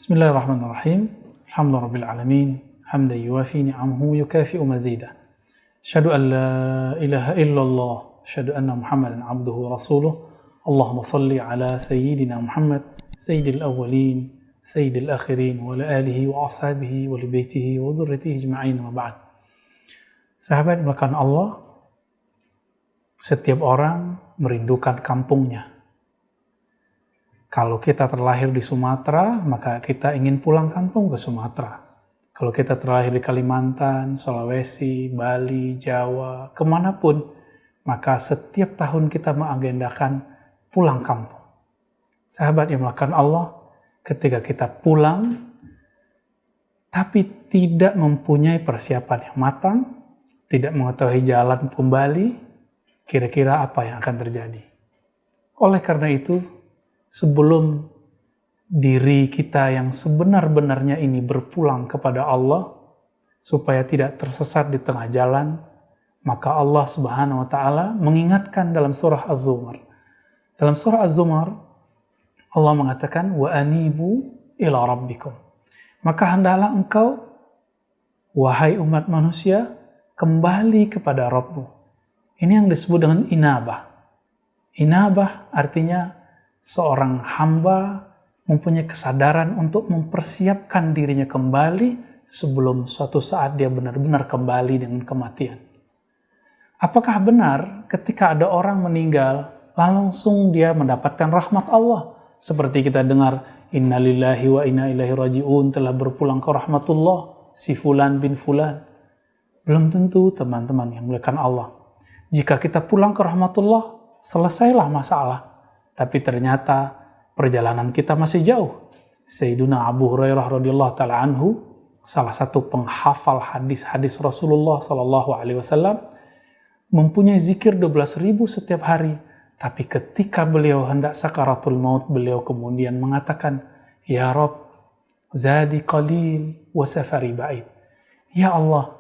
Bismillahirrahmanirrahim. Alhamdulillahirabbil alamin. Hamdan yuwafi ni'amahu yukafi'u mazidah. Asyhadu an la ilaha illallah, asyhadu anna Muhammadan abduhu wa rasuluh. Allahumma shalli ala sayyidina Muhammad, sayyidil awwalin, sayyidil akhirin, wa ala alihi wa ashabihi wa li baitihi wa dzurriyyatihi ajma'in wa ba'd. Sahabat melakukan Allah, setiap orang merindukan kampungnya. Kalau kita terlahir di Sumatera, maka kita ingin pulang kampung ke Sumatera. Kalau kita terlahir di Kalimantan, Sulawesi, Bali, Jawa, kemanapun, maka setiap tahun kita mengagendakan pulang kampung. Sahabat yang melakukan Allah, ketika kita pulang, tapi tidak mempunyai persiapan yang matang, tidak mengetahui jalan kembali, kira-kira apa yang akan terjadi. Oleh karena itu, sebelum diri kita yang sebenar-benarnya ini berpulang kepada Allah, supaya tidak tersesat di tengah jalan, maka Allah Subhanahu wa Ta'ala mengingatkan dalam surah Az-Zumar. Dalam surah Az-Zumar, Allah mengatakan, wa anibu ila rabbikum. Maka hendaklah engkau, wahai umat manusia, kembali kepada Rabbmu. Ini yang disebut dengan inabah. Inabah artinya seorang hamba mempunyai kesadaran untuk mempersiapkan dirinya kembali sebelum suatu saat dia benar-benar kembali dengan kematian. Apakah benar ketika ada orang meninggal, langsung dia mendapatkan rahmat Allah? Seperti kita dengar, innalillahi wa inna ilaihi raji'un, telah berpulang ke rahmatullah, si fulan bin fulan. Belum tentu teman-teman yang muliakan Allah. Jika kita pulang ke rahmatullah, selesailah masalah. Tapi ternyata perjalanan kita masih jauh. Sayyiduna Abu Hurairah radhiyallahu ta'ala anhu, salah satu penghafal hadis-hadis Rasulullah sallallahu alaihi wasallam, mempunyai zikir 12.000 setiap hari. Tapi ketika beliau hendak sakaratul maut, beliau kemudian mengatakan, Ya Rabb, zadi qalil wa safari ba'id. Ya Allah,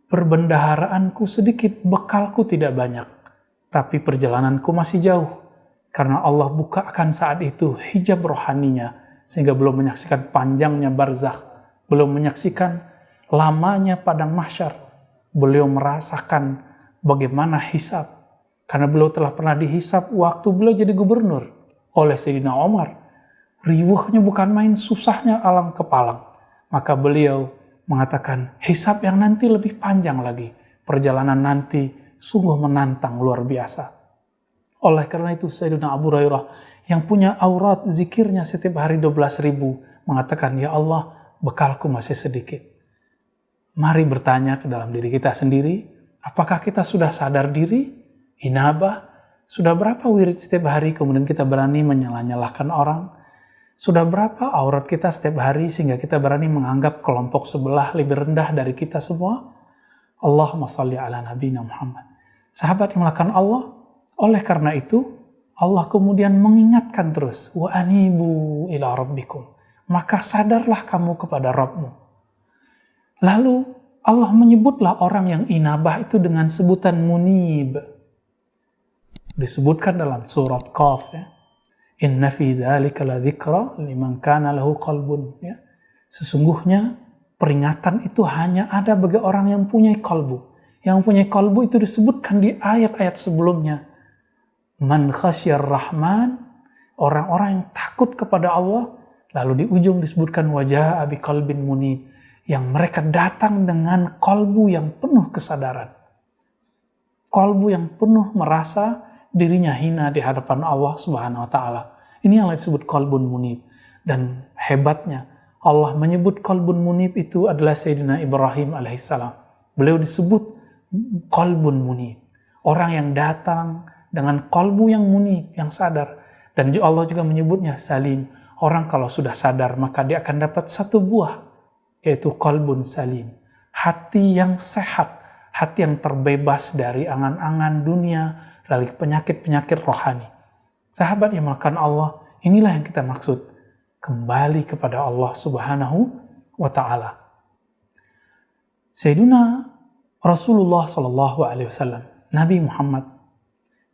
perbendaharaanku sedikit, bekalku tidak banyak, tapi perjalananku masih jauh. Karena Allah bukakan saat itu hijab rohaninya, sehingga belum menyaksikan panjangnya barzakh, belum menyaksikan lamanya padang mahsyar. Beliau merasakan bagaimana hisab, karena beliau telah pernah dihisab waktu beliau jadi gubernur oleh Sayyidina Umar. Riwuhnya bukan main, susahnya alam kepalang. Maka beliau mengatakan, hisab yang nanti lebih panjang lagi. Perjalanan nanti sungguh menantang luar biasa. Oleh karena itu Sayyidina Abu Hurairah yang punya aurat zikirnya setiap hari 12.000 mengatakan, Ya Allah, bekalku masih sedikit. Mari bertanya ke dalam diri kita sendiri, apakah kita sudah sadar diri? Inabah? Sudah berapa wirid setiap hari kemudian kita berani menyalah-nyalahkan orang? Sudah berapa aurat kita setiap hari sehingga kita berani menganggap kelompok sebelah lebih rendah dari kita semua? Allahumma shalli ala nabiyina Muhammad. Sahabat yang melakukan Allah, oleh karena itu, Allah kemudian mengingatkan terus, wa anibu ila rabbikum. Maka sadarlah kamu kepada Rabbmu. Lalu Allah menyebutlah orang yang inabah itu dengan sebutan munib. Disebutkan dalam surat Qaf, ya. Inna fi dzalika la dzikra liman kana lahu qalbun, ya. Sesungguhnya peringatan itu hanya ada bagi orang yang punya kalbu. Yang punya kalbu itu disebutkan di ayat-ayat sebelumnya. Man khasyar rahman, orang-orang yang takut kepada Allah. Lalu di ujung disebutkan wajah abi qalbin munib, yang mereka datang dengan kalbu yang penuh kesadaran, kalbu yang penuh merasa dirinya hina di hadapan Allah Subhanahu wa Ta'ala. Ini yang disebut qalbun munib. Dan hebatnya Allah menyebut qalbun munib itu adalah Sayyidina Ibrahim alaihissalam. Beliau disebut qalbun munib, orang yang datang dengan kalbu yang munib, yang sadar. Dan Allah juga menyebutnya salim. Orang kalau sudah sadar, maka dia akan dapat satu buah, yaitu kalbun salim. Hati yang sehat, hati yang terbebas dari angan-angan dunia, dari penyakit-penyakit rohani. Sahabat yang melakukan Allah, inilah yang kita maksud. Kembali kepada Allah Subhanahu wa Ta'ala. Sayyiduna Rasulullah SAW, Nabi Muhammad,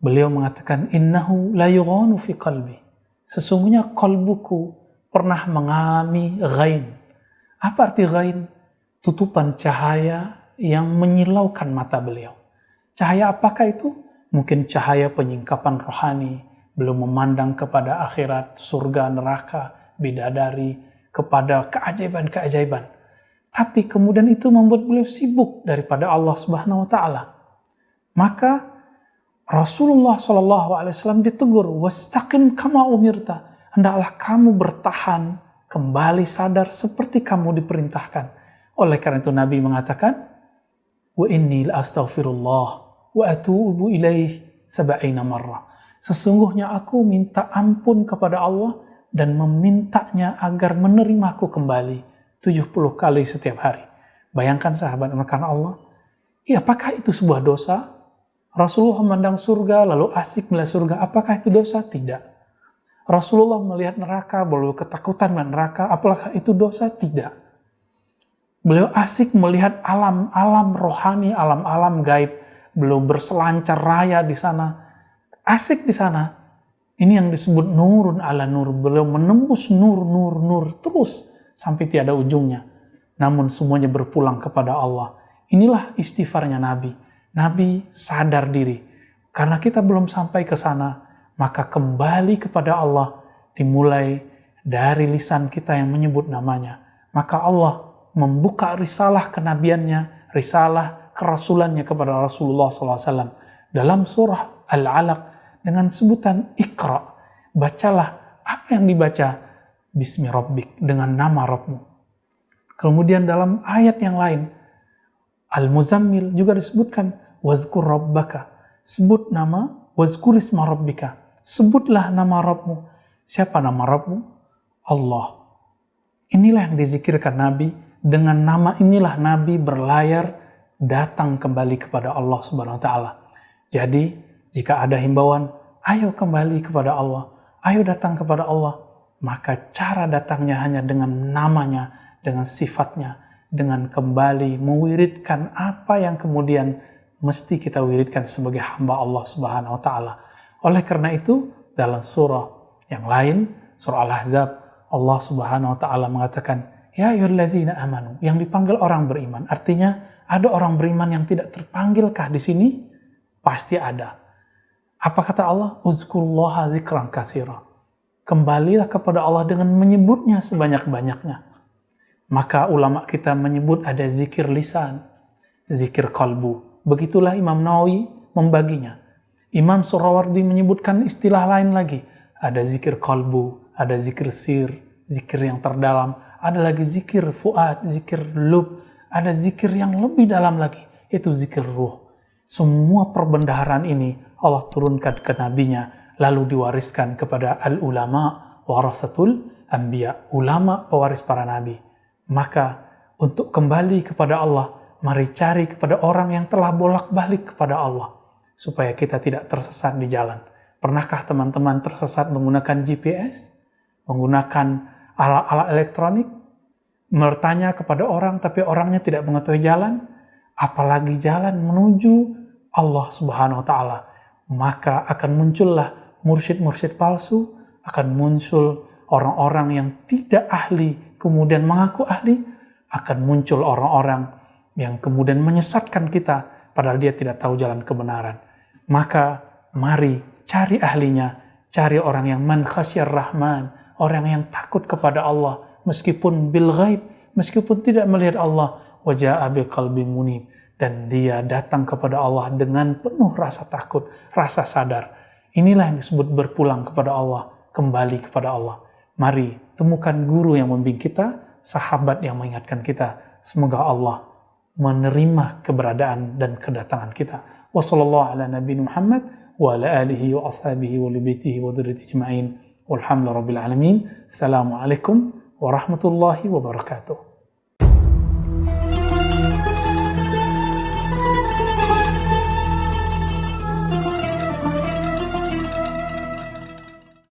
beliau mengatakan, innahu la yughanu fi qalbi. Sesungguhnya kalbuku pernah mengalami ghain. Apa arti ghain? Tutupan cahaya yang menyilaukan mata beliau. Cahaya apakah itu? Mungkin cahaya penyingkapan rohani, belum memandang kepada akhirat, surga, neraka, bidadari, kepada keajaiban-keajaiban. Tapi kemudian itu membuat beliau sibuk daripada Allah Subhanahu wa taala. Maka Rasulullah SAW ditegur, "Wastaqim kama umirta." Hendaklah kamu bertahan, kembali sadar seperti kamu diperintahkan. Oleh karena itu Nabi mengatakan, "Wa inni la astaghfirullah wa atubu ilaih 70 marrah." Sesungguhnya aku minta ampun kepada Allah dan memintanya agar menerimaku kembali 70 kali setiap hari. Bayangkan sahabat karena Allah, apakah itu sebuah dosa? Rasulullah memandang surga lalu asik melihat surga, apakah itu dosa? Tidak. Rasulullah melihat neraka, beliau ketakutan melihat neraka, apakah itu dosa? Tidak. Beliau asik melihat alam-alam rohani, alam-alam gaib, beliau berselancar raya di sana, asik di sana. Ini yang disebut nurun ala nur, beliau menembus nur terus sampai tiada ujungnya. Namun semuanya berpulang kepada Allah. Inilah istighfarnya Nabi. Nabi sadar diri. Karena kita belum sampai ke sana, maka kembali kepada Allah dimulai dari lisan kita yang menyebut namanya. Maka Allah membuka risalah kenabiannya, risalah kerasulannya kepada Rasulullah SAW. Dalam surah Al-Alaq dengan sebutan Iqra. Bacalah apa yang dibaca. Bismi Rabbik, dengan nama Rabbmu. Kemudian dalam ayat yang lain, Al-Muzammil juga disebutkan, Wazkur Rabbaka. Sebut nama, Wazkur isma Rabbika. Sebutlah nama Rabbmu. Siapa nama Rabbmu? Allah. Inilah yang dizikirkan Nabi. Dengan nama inilah Nabi berlayar datang kembali kepada Allah Subhanahu wa taala. Jadi, jika ada himbauan, ayo kembali kepada Allah, ayo datang kepada Allah, maka cara datangnya hanya dengan namanya, dengan sifatnya, dengan kembali mewiridkan apa yang kemudian mesti kita wiridkan sebagai hamba Allah Subhanahu wa taala. Oleh karena itu, dalam surah yang lain, surah Al-Ahzab, Allah Subhanahu wa taala mengatakan, "Ya ayyuhallazina amanu," yang dipanggil orang beriman. Artinya, ada orang beriman yang tidak terpanggilkah di sini? Pasti ada. Apa kata Allah? Uzkurullaha dzikran katsira. Kembalilah kepada Allah dengan menyebutnya sebanyak-banyaknya. Maka ulama kita menyebut ada zikir lisan, zikir kalbu. Begitulah Imam Nawawi membaginya. Imam Surawardi menyebutkan istilah lain lagi. Ada zikir kalbu, ada zikir sir, zikir yang terdalam. Ada lagi zikir fuad, zikir lub. Ada zikir yang lebih dalam lagi, itu zikir ruh. Semua perbendaharaan ini Allah turunkan ke nabinya, lalu diwariskan kepada al-ulama warasatul anbiya, ulama pewaris para nabi. Maka untuk kembali kepada Allah, mari cari kepada orang yang telah bolak-balik kepada Allah, supaya kita tidak tersesat di jalan. Pernahkah teman-teman tersesat menggunakan GPS? Menggunakan alat-alat elektronik? Bertanya kepada orang tapi orangnya tidak mengetahui jalan? Apalagi jalan menuju Allah Subhanahu wa taala. Maka akan muncullah mursyid-mursyid palsu, akan muncul orang-orang yang tidak ahli kemudian mengaku ahli, akan muncul orang-orang yang kemudian menyesatkan kita padahal dia tidak tahu jalan kebenaran. Maka mari cari ahlinya, cari orang yang man khasyar rahman, orang yang takut kepada Allah meskipun bil ghaib, meskipun tidak melihat Allah, waja'a bil qalbi munib, dan dia datang kepada Allah dengan penuh rasa takut, rasa sadar. Inilah yang disebut berpulang kepada Allah, kembali kepada Allah. Mari temukan guru yang membimbing kita, sahabat yang mengingatkan kita. Semoga Allah menerima keberadaan dan kedatangan kita. Wassallallahu ala nabiyina Muhammad wa ala alihi wa ashabihi wa libitihi wa dzurriyyatihi ajma'in. Walhamdulillahirabbil alamin. Assalamualaikum warahmatullahi wabarakatuh.